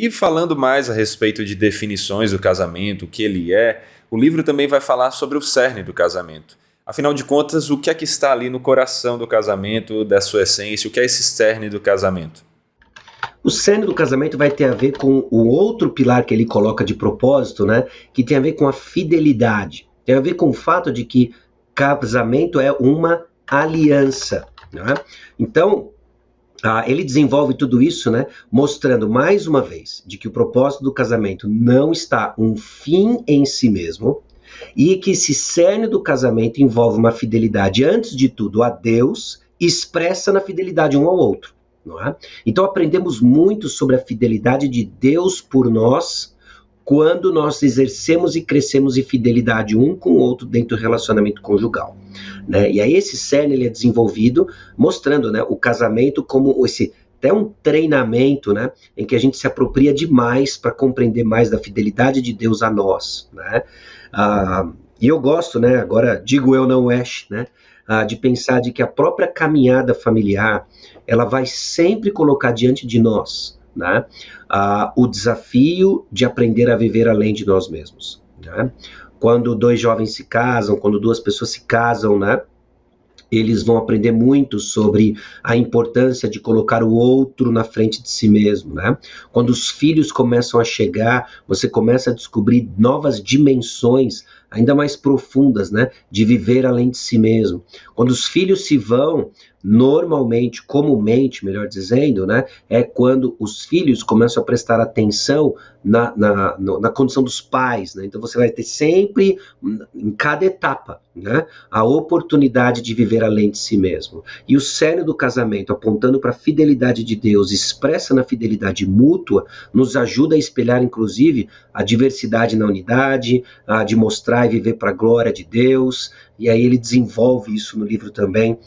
E falando mais a respeito de definições do casamento, o que ele é, o livro também vai falar sobre o cerne do casamento. Afinal de contas, o que é que está ali no coração do casamento, da sua essência, o que é esse cerne do casamento? O cerne do casamento vai ter a ver com o outro pilar que ele coloca de propósito, né? Que tem a ver com a fidelidade. Tem a ver com o fato de que casamento é uma aliança, né? Então, ele desenvolve tudo isso, né? Mostrando mais uma vez de que o propósito do casamento não está um fim em si mesmo e que esse cerne do casamento envolve uma fidelidade, antes de tudo, a Deus, expressa na fidelidade um ao outro. Não é? Então aprendemos muito sobre a fidelidade de Deus por nós quando nós exercemos e crescemos em fidelidade um com o outro dentro do relacionamento conjugal, né? E aí esse cerne ele é desenvolvido mostrando, né, o casamento como esse até um treinamento, né, em que a gente se apropria demais para compreender mais da fidelidade de Deus a nós, né? E eu gosto, né, agora digo eu não Ash, né, de pensar de que a própria caminhada familiar ela vai sempre colocar diante de nós, né, o desafio de aprender a viver além de nós mesmos, né? Quando dois jovens se casam, quando duas pessoas se casam, né, eles vão aprender muito sobre a importância de colocar o outro na frente de si mesmo, né? Quando os filhos começam a chegar, você começa a descobrir novas dimensões ainda mais profundas, né, de viver além de si mesmo. Quando os filhos se vão, normalmente, comumente, melhor dizendo, né, é quando os filhos começam a prestar atenção na condição dos pais, né? Então você vai ter sempre, em cada etapa, né, a oportunidade de viver além de si mesmo. E o cerne do casamento, apontando para a fidelidade de Deus, expressa na fidelidade mútua, nos ajuda a espelhar, inclusive, a diversidade na unidade, de mostrar e viver para a glória de Deus. E aí ele desenvolve isso no livro também.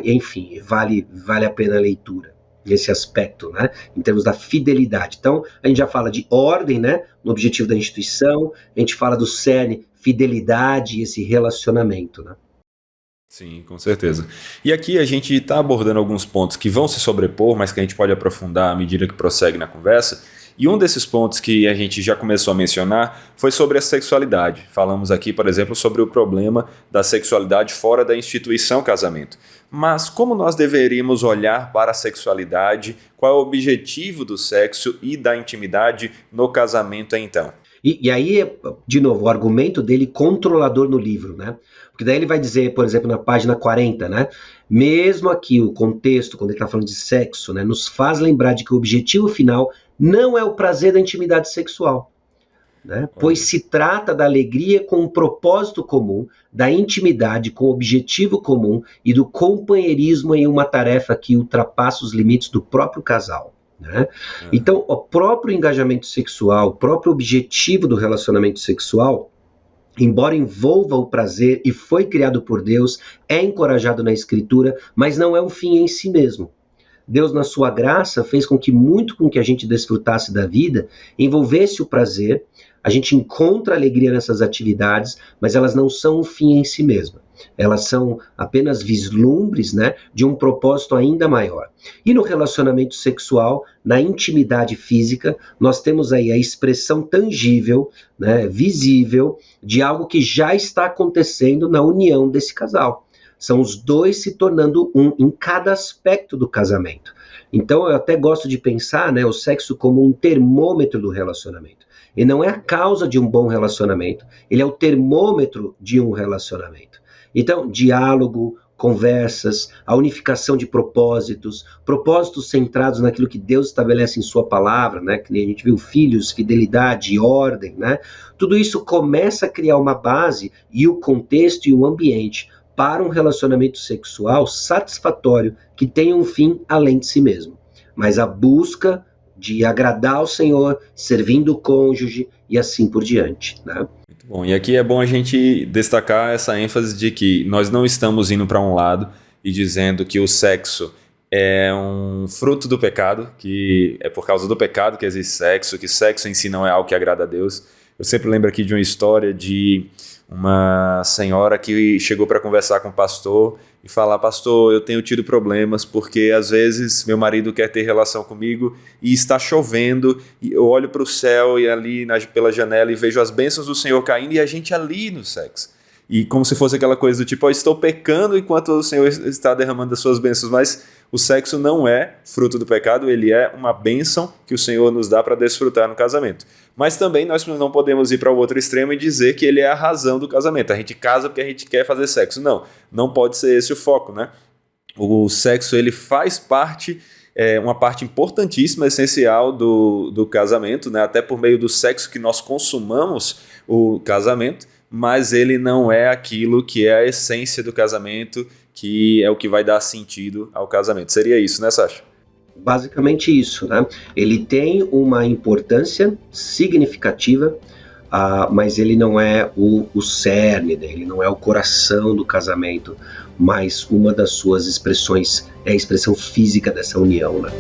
Enfim, vale a pena a leitura nesse aspecto, né, em termos da fidelidade. Então, a gente já fala de ordem, né, no objetivo da instituição, a gente fala do cerne, fidelidade e esse relacionamento, né. Sim, com certeza. E aqui a gente está abordando alguns pontos que vão se sobrepor, mas que a gente pode aprofundar à medida que prossegue na conversa. E um desses pontos que a gente já começou a mencionar foi sobre a sexualidade. Falamos aqui, por exemplo, sobre o problema da sexualidade fora da instituição casamento. Mas como nós deveríamos olhar para a sexualidade? Qual é o objetivo do sexo e da intimidade no casamento então? E aí, de novo, o argumento dele controlador no livro, né? Porque daí ele vai dizer, por exemplo, na página 40, né? Mesmo aqui o contexto, quando ele está falando de sexo, né, nos faz lembrar de que o objetivo final não é o prazer da intimidade sexual, né? Pois se trata da alegria com um propósito comum, da intimidade com objetivo comum e do companheirismo em uma tarefa que ultrapassa os limites do próprio casal, né? Então, o próprio engajamento sexual, o próprio objetivo do relacionamento sexual, embora envolva o prazer e foi criado por Deus, é encorajado na Escritura, mas não é um fim em si mesmo. Deus, na sua graça, fez com que muito com que a gente desfrutasse da vida envolvesse o prazer. A gente encontra alegria nessas atividades, mas elas não são um fim em si mesma. Elas são apenas vislumbres, né, de um propósito ainda maior. E no relacionamento sexual, na intimidade física, nós temos aí a expressão tangível, né, visível, de algo que já está acontecendo na união desse casal. São os dois se tornando um em cada aspecto do casamento. Então eu até gosto de pensar, né, o sexo como um termômetro do relacionamento. Ele não é a causa de um bom relacionamento, ele é o termômetro de um relacionamento. Então, diálogo, conversas, a unificação de propósitos centrados naquilo que Deus estabelece em sua palavra, né? Que a gente viu, filhos, fidelidade, ordem, né? Tudo isso começa a criar uma base e o contexto e o ambiente para um relacionamento sexual satisfatório que tenha um fim além de si mesmo. Mas a busca de agradar ao Senhor, servindo o cônjuge e assim por diante, né? Muito bom. E aqui é bom a gente destacar essa ênfase de que nós não estamos indo para um lado e dizendo que o sexo é um fruto do pecado, que é por causa do pecado que existe sexo, que sexo em si não é algo que agrada a Deus. Eu sempre lembro aqui de uma história de uma senhora que chegou para conversar com o pastor e falar: pastor, eu tenho tido problemas porque às vezes meu marido quer ter relação comigo e está chovendo, e eu olho para o céu e ali pela janela e vejo as bênçãos do Senhor caindo e a gente ali no sexo. E como se fosse aquela coisa do tipo: eu estou pecando enquanto o Senhor está derramando as suas bênçãos, mas o sexo não é fruto do pecado, ele é uma bênção que o Senhor nos dá para desfrutar no casamento. Mas também nós não podemos ir para o outro extremo e dizer que ele é a razão do casamento. A gente casa porque a gente quer fazer sexo. Não, não pode ser esse o foco, né? O sexo, ele faz parte, uma parte importantíssima, essencial do casamento, né? Até por meio do sexo que nós consumamos o casamento, mas ele não é aquilo que é a essência do casamento, que é o que vai dar sentido ao casamento. Seria isso, né, Sasha? Basicamente isso, né? Ele tem uma importância significativa, mas ele não é o cerne dele, não é o coração do casamento, mas uma das suas expressões é a expressão física dessa união, né?